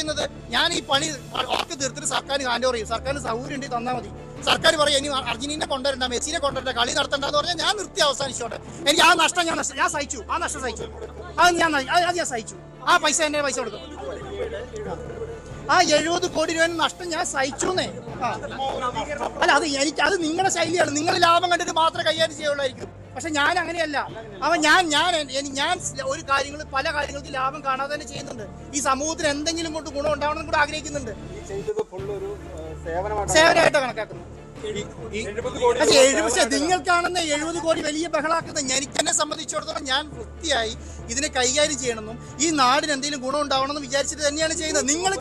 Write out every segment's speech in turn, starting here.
ചെയ്യുന്നത്? ഞാൻ ഈ പണി വർക്ക് തീർത്തിട്ട് സർക്കാർ ഹാൻഡ് ഓവർ ചെയ്യും. സർക്കാരിന് സൗകര്യം ഉണ്ടെങ്കിൽ തന്നാൽ മതി. സർക്കാർ പറയും ഇനി അർജന്റീനെ കൊണ്ടുവരണ്ട, മെസ്സിനെ കൊണ്ടുവരണ്ട, കളി നടത്തണ്ടെന്ന് പറഞ്ഞാൽ ഞാൻ നിർത്തി അവസാനിച്ചോട്ടെ. എനിക്ക് ആ നഷ്ടം ഞാൻ സഹിച്ചു. ആ നഷ്ടം സഹിച്ചു. അത് ഞാൻ സഹിച്ചു. ആ പൈസ എന്നെ പൈസ കൊടുക്കും. ആ 70 കോടി രൂപ നഷ്ടം ഞാൻ സഹിച്ചൂന്നേ. അല്ല, അത് നിങ്ങളുടെ ശൈലിയാണ്. നിങ്ങൾ ലാഭം കണ്ടിട്ട് മാത്രമേ കൈകാര്യം ചെയ്യുള്ളായിരിക്കും. പക്ഷെ ഞാൻ അങ്ങനെയല്ല. ഞാൻ ഒരു കാര്യങ്ങൾ പല കാര്യങ്ങൾക്ക് ലാഭം കാണാതെ തന്നെ ചെയ്യുന്നുണ്ട്. ഈ സമൂഹത്തിന് എന്തെങ്കിലും കൊണ്ട് ഗുണം ഉണ്ടാവണം കൂടെ ആഗ്രഹിക്കുന്നുണ്ട്. സേവനമായിട്ടാണ് കണക്കാക്കുന്നത്. പക്ഷെ നിങ്ങൾക്കാണെന്ന 70 കോടി വലിയ ബഹളാക്കുന്നത്. എന്നെ സംബന്ധിച്ചിടത്തോളം ഞാൻ വൃത്തിയായി ഇതിനെ കൈകാര്യം ചെയ്യണമെന്നും ഈ നാടിന് എന്തെങ്കിലും ഗുണം ഉണ്ടാവണമെന്ന് വിചാരിച്ചിട്ട് തന്നെയാണ് ചെയ്യുന്നത്. നിങ്ങൾ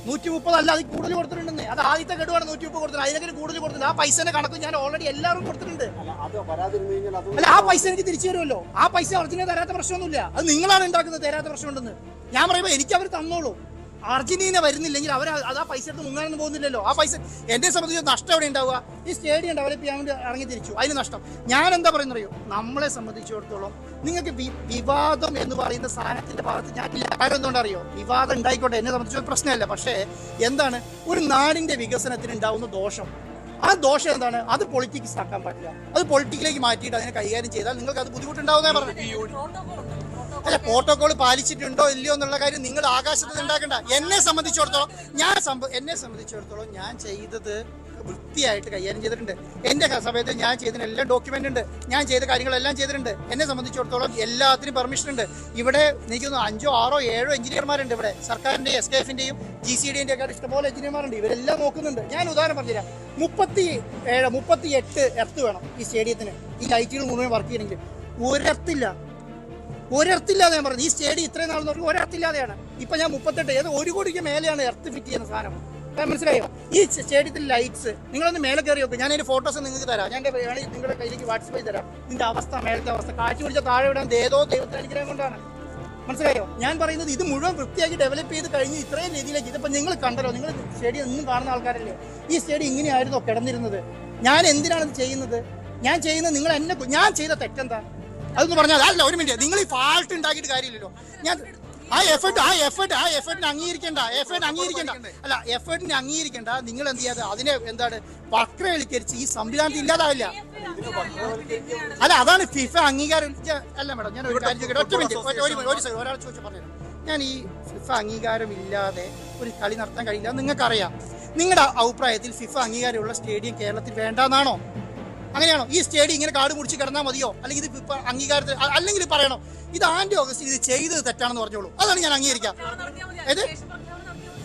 130 അല്ല, അതിൽ കൂടുതൽ കൊടുത്തിട്ടുണ്ടെന്നേ. അത് ആദ്യത്തെ ഗഡുവാണ് 130 കൊടുത്തത്. അതിനൊക്കെ കൂടുതൽ കൊടുത്തിട്ടുണ്ട്. ആ പൈസയുടെ കണക്ക് ഞാൻ ഓൾറെഡി എല്ലാവരും കൊടുത്തിട്ടുണ്ട്. അല്ല, ആ പൈസ എനിക്ക് തിരിച്ചു തരുമല്ലോ. ആ പൈസ ഒറിജിനൽ തരാത്ത പ്രശ്നമൊന്നുമില്ല. അത് നിങ്ങളാണ് ഉണ്ടാക്കുന്നത് തരാത്ത പ്രശ്നമുണ്ടെന്ന്. ഞാൻ പറയുമ്പോൾ എനിക്ക് അവർ തന്നോളൂ. അർജന്റീന വരുന്നില്ലെങ്കിൽ അത് ആ പൈസ എടുത്ത് മുങ്ങാനൊന്നും പോകുന്നില്ലല്ലോ. ആ പൈസ എന്നെ സംബന്ധിച്ച് നഷ്ടം എവിടെ ഉണ്ടാവുക? ഈ സ്റ്റേഡിയം ഡെവലപ്പ് ചെയ്യാൻ വേണ്ടി ഇറങ്ങി തിരിച്ചു, അതിന് നഷ്ടം. ഞാൻ എന്താ പറയുന്നറിയോ, നമ്മളെ സംബന്ധിച്ചിടത്തോളം നിങ്ങൾക്ക് വിവാദം എന്ന് പറയുന്ന സാധനത്തിന്റെ ഭാഗത്ത് ഞാനില്ല. കാര്യം എന്തുകൊണ്ടറിയോ? വിവാദം ഉണ്ടായിക്കോട്ടെ, എന്നെ സംബന്ധിച്ച് പ്രശ്നമല്ല. പക്ഷേ എന്താണ് ഒരു നാടിന്റെ വികസനത്തിന് ഉണ്ടാവുന്ന ദോഷം? ആ ദോഷം എന്താണ്? അത് പൊളിറ്റിക്സ് ആക്കാൻ പറ്റില്ല. അത് പൊളിറ്റിക്കിലേക്ക് മാറ്റിയിട്ട് അതിനെ കൈകാര്യം ചെയ്താൽ നിങ്ങൾക്ക് അത് ബുദ്ധിമുട്ടുണ്ടാവുന്നേ പറഞ്ഞു. അല്ല, പ്രോട്ടോകോൾ പാലിച്ചിട്ടുണ്ടോ ഇല്ലയോ എന്നുള്ള കാര്യം നിങ്ങൾ ആകാശത്ത് ഉണ്ടാക്കണ്ട. എന്നെ സംബന്ധിച്ചിടത്തോളം ഞാൻ ചെയ്തത് വൃത്തിയായിട്ട് കൈകാര്യം ചെയ്തിട്ടുണ്ട്. എൻ്റെ സമയത്ത് ഞാൻ ചെയ്തതിനെല്ലാം ഡോക്യുമെന്റ് ഉണ്ട്. ഞാൻ ചെയ്ത കാര്യങ്ങളെല്ലാം ചെയ്തിട്ടുണ്ട്. എന്നെ സംബന്ധിച്ചിടത്തോളം എല്ലാത്തിനും പെർമിഷൻ ഉണ്ട്. ഇവിടെ എനിക്ക് 5, 6, 7 എഞ്ചിനീയർമാരുണ്ട്. ഇവിടെ സർക്കാരിന്റെ SKF-ന്റെയും GCD-ന്റെ ഒക്കെ ഇഷ്ടംപോലെ എഞ്ചിനീയർമാരുണ്ട്. ഇവരെല്ലാം നോക്കുന്നുണ്ട്. ഞാൻ ഉദാഹരണം പറഞ്ഞുതരാം. 38 എർത്ത് വേണം ഈ സ്റ്റേഡിയത്തിന്. ഈ ലൈറ്റുകൾ മുഴുവൻ വർക്ക് ചെയ്യണമെങ്കിൽ ഒരെർത്തില്ലാതെ ഞാൻ പറഞ്ഞു. ഈ സ്റ്റേഡിയം ഇത്രയും നാൾ നോക്കി ഒരെർത്തില്ലാതെയാണ്. ഇപ്പൊ ഞാൻ 38 1 കോടിക്ക് മേലെയാണ് എർത്ത് ഫിറ്റ് ചെയ്യുന്ന സാധനം. മനസ്സിലായോ? ഈ സ്റ്റേഡിയത്തിൽ ലൈറ്റ്സ് നിങ്ങളൊന്ന് മേലെ കയറി നോക്കും. ഞാൻ അതിന്റെ ഫോട്ടോസ് നിങ്ങൾക്ക് തരാം. ഞാൻ നിങ്ങളുടെ കയ്യിലേക്ക് വാട്സപ്പ് ചെയ്ത് തരാം. ഇതിന്റെ അവസ്ഥ, മേലത്തെ അവസ്ഥ. കാറ്റ് പിടിച്ച താഴെ വിടാൻ ദൈവത്തിന്റെ അനുഗ്രഹം കൊണ്ടാണ്. മനസ്സിലായോ? ഞാൻ പറയുന്നത് ഇത് മുഴുവൻ വൃത്തിയാക്കി ഡെവലപ്പ് ചെയ്ത് കഴിഞ്ഞ് ഇത്രയും രീതിയിലേക്ക്. ഇതിപ്പോ നിങ്ങൾ കണ്ടല്ലോ, നിങ്ങൾ സ്റ്റേഡിയം ഒന്നും കാണുന്ന ആൾക്കാരല്ലേ. ഈ സ്റ്റേഡിയം ഇങ്ങനെയായിരുന്നോ കിടന്നിരുന്നത്? ഞാൻ എന്തിനാണ് ഇത് ചെയ്യുന്നത്? ഞാൻ ചെയ്ത തെറ്റെന്താ അതൊന്ന് പറഞ്ഞാൽ. അല്ല, ഒരു മിനിറ്റ്. നിങ്ങൾ ഈ ഫാൾട്ട് ഉണ്ടാക്കിയിട്ട് കാര്യമില്ലല്ലോ. ഞാൻ എഫേർട്ടിനെ അംഗീകരിക്കേണ്ട. അല്ല, എഫേർട്ടിനെ അംഗീകരിക്കേണ്ട. നിങ്ങൾ എന്ത് ചെയ്യാതെ അതിനെ എന്താണ് വക്രവൽക്കരിച്ച് ഈ സംവിധാനത്തിൽ ഇല്ലാതാവില്ല. അല്ല, അതാണ് ഫിഫ അംഗീകാരം. അല്ല മേഡം, ഞാൻ ഒരു കാര്യം ചോദിക്കട്ടെ. ഒറ്റ മിനിറ്റ്. ഒരാൾ ചോദിച്ചു പറഞ്ഞു. ഞാൻ ഈ ഫിഫ അംഗീകാരം ഇല്ലാതെ ഒരു കളി നടത്താൻ കഴിയില്ല. നിങ്ങൾക്കറിയാം. നിങ്ങളുടെ അഭിപ്രായത്തിൽ ഫിഫ അംഗീകാരമുള്ള സ്റ്റേഡിയം കേരളത്തിൽ വേണ്ടെന്നാണോ? അങ്ങനെയാണോ? ഈ സ്റ്റേഡിയം ഇങ്ങനെ കാട് മുടിച്ച് കിടന്നാൽ മതിയോ? അല്ലെങ്കിൽ ഇത് ഇപ്പൊ അംഗീകാരത്തിൽ അല്ലെങ്കിൽ പറയണോ ഇത് ആൻറ്റി ഓഗസ്റ്റ് ഇത് ചെയ്തത് തെറ്റാണെന്ന് പറഞ്ഞോളൂ. അതാണ് ഞാൻ അംഗീകരിക്കാം.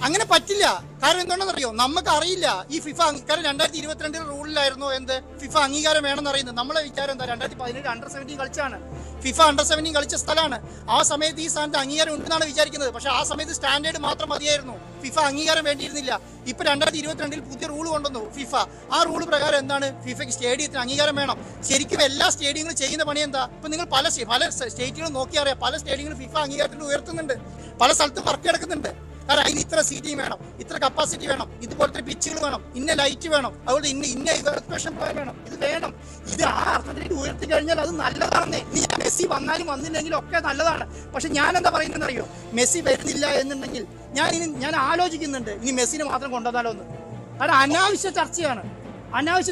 അങ്ങനെ പറ്റില്ല. കാരണം എന്താണെന്നറിയോ? നമുക്ക് അറിയില്ല ഈ ഫിഫ കാരണം 2022 റൂളിലായിരുന്നു എന്ത് ഫിഫ അംഗീകാരം വേണമെന്ന് അറിയുന്നത്. നമ്മളെ വിചാരം എന്താ? 2017 അണ്ടർ-17 കളിച്ചാണ്. ഫിഫ അണ്ടർ-17 കളിച്ച സ്ഥലമാണ്. ആ സമയത്ത് ഈ സ്ഥാനത്ത് അംഗീകാരം ഉണ്ടെന്നാണ് വിചാരിക്കുന്നത്. പക്ഷെ ആ സമയത്ത് സ്റ്റാൻഡേർഡ് മാത്രം മതിയായിരുന്നു. ഫിഫ അംഗീകാരം വേണ്ടിയിരുന്നില്ല. ഇപ്പൊ 2022 പുതിയ റൂൾ കൊണ്ടുവന്നു ഫിഫ. ആ റൂൾ പ്രകാരം എന്താണ്? ഫിഫയ്ക്ക് സ്റ്റേഡിയത്തിന് അംഗീകാരം വേണം. ശരിക്കും എല്ലാ സ്റ്റേഡിയങ്ങളും ചെയ്യുന്ന പണി എന്താ? ഇപ്പൊ നിങ്ങൾ പല സ്റ്റേറ്റുകളും നോക്കിയാൽ അറിയാം. പല സ്റ്റേഡിയങ്ങളും ഫിഫ അംഗീകാരത്തിന് ഉയർത്തുന്നുണ്ട്. പല സ്ഥലത്തും വർക്ക് കിടക്കുന്നുണ്ട്. കാരണം അതിന് ഇത്ര സീറ്റിംഗ് വേണം, ഇത്ര കപ്പാസിറ്റി വേണം, ഇതുപോലത്തെ പിച്ചുകൾ വേണം, ഇന്ന ലൈറ്റ് വേണം, അതുപോലെ ഇന്ന ഇവാക്യുവേഷൻ പ്ലാൻ വേണം. ഇത് വേണം. ഇത് ആ അർത്ഥത്തിലേക്ക് ഉയർത്തി കഴിഞ്ഞാൽ അത് നല്ലതാണെന്നേ. ഇനി മെസ്സി വന്നാലും വന്നില്ലെങ്കിലും ഒക്കെ നല്ലതാണ്. പക്ഷെ ഞാൻ എന്താ പറയുന്നത് അറിയോ? മെസ്സി വരുന്നില്ല എന്നുണ്ടെങ്കിൽ ഞാൻ ആലോചിക്കുന്നുണ്ട് ഇനി മെസ്സിനെ മാത്രം കൊണ്ടുവന്നാലോ എന്ന്. കാരണം അനാവശ്യ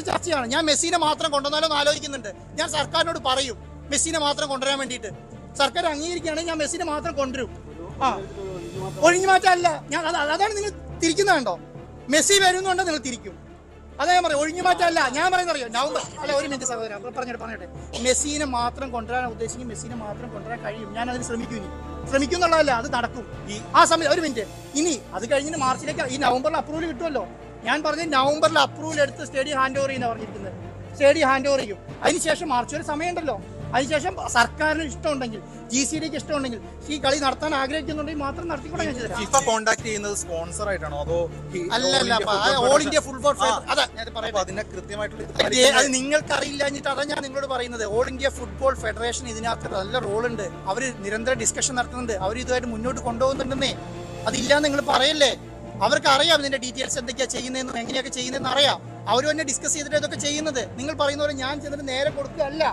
ചർച്ചയാണ്. ഞാൻ മെസ്സിനെ മാത്രം കൊണ്ടുവന്നാലോ എന്ന് ആലോചിക്കുന്നുണ്ട്. ഞാൻ സർക്കാരിനോട് പറയും മെസ്സിനെ മാത്രം കൊണ്ടുവരാൻ വേണ്ടിയിട്ട്. സർക്കാർ അംഗീകരിക്കുകയാണെങ്കിൽ ഞാൻ മെസ്സിനെ മാത്രം കൊണ്ടുവരും. ഒഴിഞ്ഞു മാറ്റമല്ല. അതാണ് നിങ്ങൾ തിരിക്കുന്നുണ്ടോ? മെസ്സി വരുന്നുണ്ടോ നിങ്ങൾ തിരിക്കും. അതാ ഞാൻ പറയാം. ഒഴിഞ്ഞു മാറ്റമല്ല. ഞാൻ പറയുന്നത് അറിയോ? നവംബർ അല്ല, ഒരു മിനിറ്റ് സഹോദരൻ പറഞ്ഞോട്ടെ. മെസ്സിനെ മാത്രം കൊണ്ടുവരാൻ ഉദ്ദേശിക്കും. മെസ്സിനെ മാത്രം കൊണ്ടുവരാൻ കഴിയും. ഞാൻ അതിന് ശ്രമിക്കും എന്നുള്ളതല്ല, അത് നടക്കും. ആ സമയത്ത് ഒരു മിനിറ്റ്. ഇനി അത് കഴിഞ്ഞിട്ട് മാർച്ചിലേക്ക് ഈ നവംബറിൽ അപ്രൂവൽ കിട്ടുമല്ലോ. ഞാൻ പറഞ്ഞ നവംബറിൽ അപ്രൂവൽ എടുത്ത് സ്റ്റേഡിയം ഹാൻഡ് ഓവർ ചെയ്യുന്ന പറഞ്ഞിരിക്കുന്നത്. സ്റ്റേഡിയം ഹാൻഡ് ഓവർ ചെയ്യും. അതിനുശേഷം മാർച്ച് വരെ സമയമുണ്ടല്ലോ. അതിനുശേഷം സർക്കാരിന് ഇഷ്ടമുണ്ടെങ്കിൽ, GCD-ക്ക് ഇഷ്ടമുണ്ടെങ്കിൽ, ഈ കളി നടത്താൻ ആഗ്രഹിക്കുന്നുണ്ടെങ്കിൽ മാത്രം നടത്തിക്കൂടെ. ഞാൻ ഫിഫ കോൺടാക്ട് ചെയ്യുന്നത് സ്പോൺസർ ആയിട്ടാണോ അതോ അല്ലല്ല ഓൾ ഇന്ത്യ ഫുട്ബോൾ അതിനെ കൃത്യമായിട്ടുള്ള അത് നിങ്ങൾക്ക് അറിയില്ലാഞ്ഞിട്ട് അതാണ് ഞാൻ നിങ്ങളോട് പറയുന്നത്. ഓൾ ഇന്ത്യ ഫുട്ബോൾ ഫെഡറേഷൻ ഇതിനകത്ത് നല്ല റോളുണ്ട്. അവർ നിരന്തരം ഡിസ്കഷൻ നടത്തുന്നുണ്ട്. അവർ ഇതുമായിട്ട് മുന്നോട്ട് കൊണ്ടുപോകുന്നുണ്ടെന്നേ. അതില്ലാന്ന് നിങ്ങൾ പറയല്ലേ. അവർക്ക് അറിയാം ഇതിന്റെ ഡീറ്റെയിൽസ് എന്തൊക്കെയാ ചെയ്യുന്നതെന്നും എങ്ങനെയൊക്കെ ചെയ്യുന്നതെന്ന് അറിയാം. അവർ തന്നെ ഡിസ്കസ് ചെയ്തിട്ട് ഇതൊക്കെ ചെയ്യുന്നത്. നിങ്ങൾ പറയുന്ന പോലെ ഞാൻ ചെന്നിട്ട് നേരെ കൊടുക്കുകയല്ല.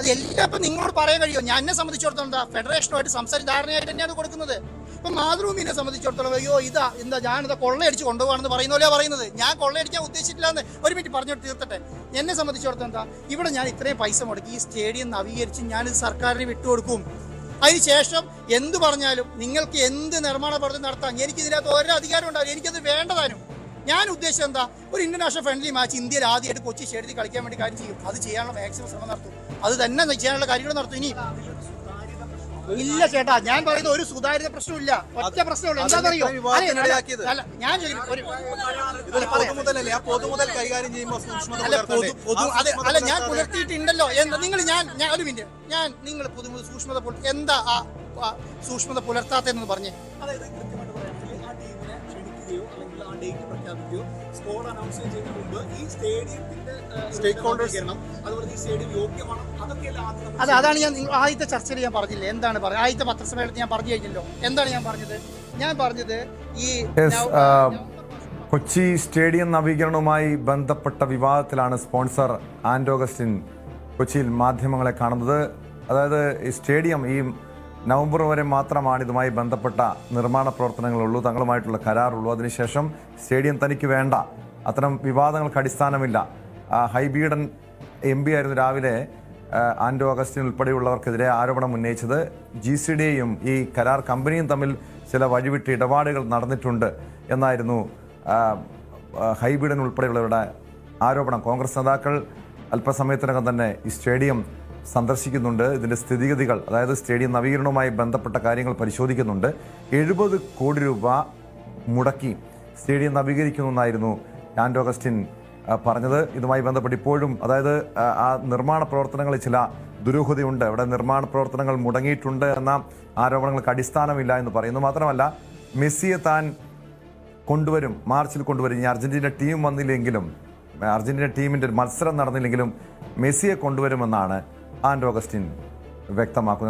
അത് എല്ലാം ഇപ്പം നിങ്ങളോട് പറയാൻ കഴിയുമോ? ഞാൻ എന്നെ സംബന്ധിച്ചിടത്തോളം എന്താ ഫെഡറേഷനുമായിട്ട് സംസാരിച്ച് ധാരണയായിട്ട് തന്നെയാണ് കൊടുക്കുന്നത്. ഇപ്പൊ മാതൃഭൂമിനെ സംബന്ധിച്ചിടത്തോളം അയ്യോ എന്താ ഞാനിതാ കൊള്ളയടിച്ച് കൊണ്ടുപോകാണെന്ന് പറയുന്ന പോലെയാ പറയുന്നത്. ഞാൻ കൊള്ളയടിക്കാൻ ഉദ്ദേശിച്ചിട്ടില്ല എന്ന് ഒരു മിനിറ്റ് പറഞ്ഞിട്ട് തീർത്തട്ടെ. എന്നെ സംബന്ധിച്ചിടത്തോളം എന്താ, ഇവിടെ ഞാൻ ഇത്രയും പൈസ മുടക്കി ഈ സ്റ്റേഡിയം നവീകരിച്ച് ഞാനിത് സർക്കാരിന് വിട്ടുകൊടുക്കും. അതിനുശേഷം എന്ത് പറഞ്ഞാലും നിങ്ങൾക്ക് എന്ത് നിർമ്മാണ പ്രവർത്തനം നടത്താം, എനിക്കിതിനകത്ത് ഒരു അധികാരം ഉണ്ടാവില്ല, എനിക്കത് വേണ്ടതാനും. ഞാൻ ഉദ്ദേശിച്ചത് എന്താ, ഒരു ഇന്റർനാഷണൽ ഫ്രണ്ട്ലി മാച്ച് ഇന്ത്യയിൽ ആദ്യമായിട്ട് കൊച്ചി സ്റ്റേഡിയത്തിൽ കളിക്കാൻ വേണ്ടി കാര്യം ചെയ്യും. അത് ചെയ്യാനുള്ള മാക്സിമം ശ്രമം നടത്തും. അത് തന്നെ ചെയ്യാനുള്ള കാര്യങ്ങൾ നടത്തും. ഇനി ഇല്ല ചേട്ടാ, ഞാൻ പറയുന്ന ഒരു സുതാര്യത പ്രശ്നമില്ല, ഒറ്റ പ്രശ്നമുള്ളൂ. എന്താണെന്നറിയോ, അല്ല ഞാൻ പൊതുമുതൽ കൈകാര്യം ചെയ്യുമ്പോൾ അല്ല ഞാൻ പുലർത്തിയിട്ടുണ്ടല്ലോ. എന്താ നിങ്ങൾ ഞാൻ ഒരു മിനിറ്റ് നിങ്ങൾ പൊതുമുതൽ സൂക്ഷ്മത എന്താ ആ സൂക്ഷ്മത പുലർത്താത്തെന്ന് പറഞ്ഞേ. അതാണ് ഞാൻ ആദ്യത്തെ ചർച്ചയിൽ ഞാൻ പറഞ്ഞില്ലേ, എന്താണ് പറയുക, ആദ്യത്തെ പത്രസമ്മേളനത്തിൽ ഞാൻ പറഞ്ഞു കഴിഞ്ഞല്ലോ. എന്താണ് ഞാൻ പറഞ്ഞത് ഈ കൊച്ചി സ്റ്റേഡിയം നവീകരണവുമായി ബന്ധപ്പെട്ട വിവാദത്തിലാണ് സ്പോൺസർ ആൻഡ് ഓഗസ്റ്റിൻ കൊച്ചിയിൽ മാധ്യമങ്ങളെ കാണുന്നത്. അതായത് ഈ സ്റ്റേഡിയം ഈ നവംബർ വരെ മാത്രമാണ് ഇതുമായി ബന്ധപ്പെട്ട നിർമ്മാണ പ്രവർത്തനങ്ങളുള്ളൂ, തങ്ങളുമായിട്ടുള്ള കരാറുള്ളൂ. അതിനുശേഷം സ്റ്റേഡിയം തനിക്ക് വേണ്ട, അത്തരം വിവാദങ്ങൾക്ക് അടിസ്ഥാനമില്ല. ഹൈബീഡൻ MP ആയിരുന്നു രാവിലെ ആൻഡ് ഓഗസ്റ്റിൻ ഉൾപ്പെടെയുള്ളവർക്കെതിരെ ആരോപണം ഉന്നയിച്ചത്. GCDയും ഈ കരാർ കമ്പനിയും തമ്മിൽ ചില വഴിവിട്ട് ഇടപാടുകൾ നടന്നിട്ടുണ്ട് എന്നായിരുന്നു ഹൈബീഡൻ ഉൾപ്പെടെയുള്ളവരുടെ ആരോപണം. കോൺഗ്രസ് നേതാക്കൾ അല്പസമയത്തിനകം തന്നെ ഈ സ്റ്റേഡിയം സന്ദർശിക്കുന്നുണ്ട്. ഇതിൻ്റെ സ്ഥിതിഗതികൾ, അതായത് സ്റ്റേഡിയം നവീകരണവുമായി ബന്ധപ്പെട്ട കാര്യങ്ങൾ പരിശോധിക്കുന്നുണ്ട്. 70 കോടി രൂപ മുടക്കി സ്റ്റേഡിയം നവീകരിക്കുമെന്നായിരുന്നു ആൻഡ് ഓഗസ്റ്റിൻ പറഞ്ഞത്. ഇതുമായി ബന്ധപ്പെട്ട് ഇപ്പോഴും, അതായത് ആ നിർമ്മാണ പ്രവർത്തനങ്ങളിൽ ചില ദുരൂഹതയുണ്ട്, അവിടെ നിർമ്മാണ പ്രവർത്തനങ്ങൾ മുടങ്ങിയിട്ടുണ്ട് എന്ന ആരോപണങ്ങൾക്ക് അടിസ്ഥാനമില്ല എന്ന് പറയുന്നു. മാത്രമല്ല മെസ്സിയെ താൻ കൊണ്ടുവരും, മാർച്ചിൽ കൊണ്ടുവരും. ഇനി അർജന്റീന ടീം വന്നില്ലെങ്കിലും, അർജന്റീന ടീമിൻ്റെ മത്സരം നടന്നില്ലെങ്കിലും മെസ്സിയെ കൊണ്ടുവരുമെന്നാണ് ആൻഡ് ഓഗസ്റ്റിൻ വ്യക്തമാക്കുന്നത്.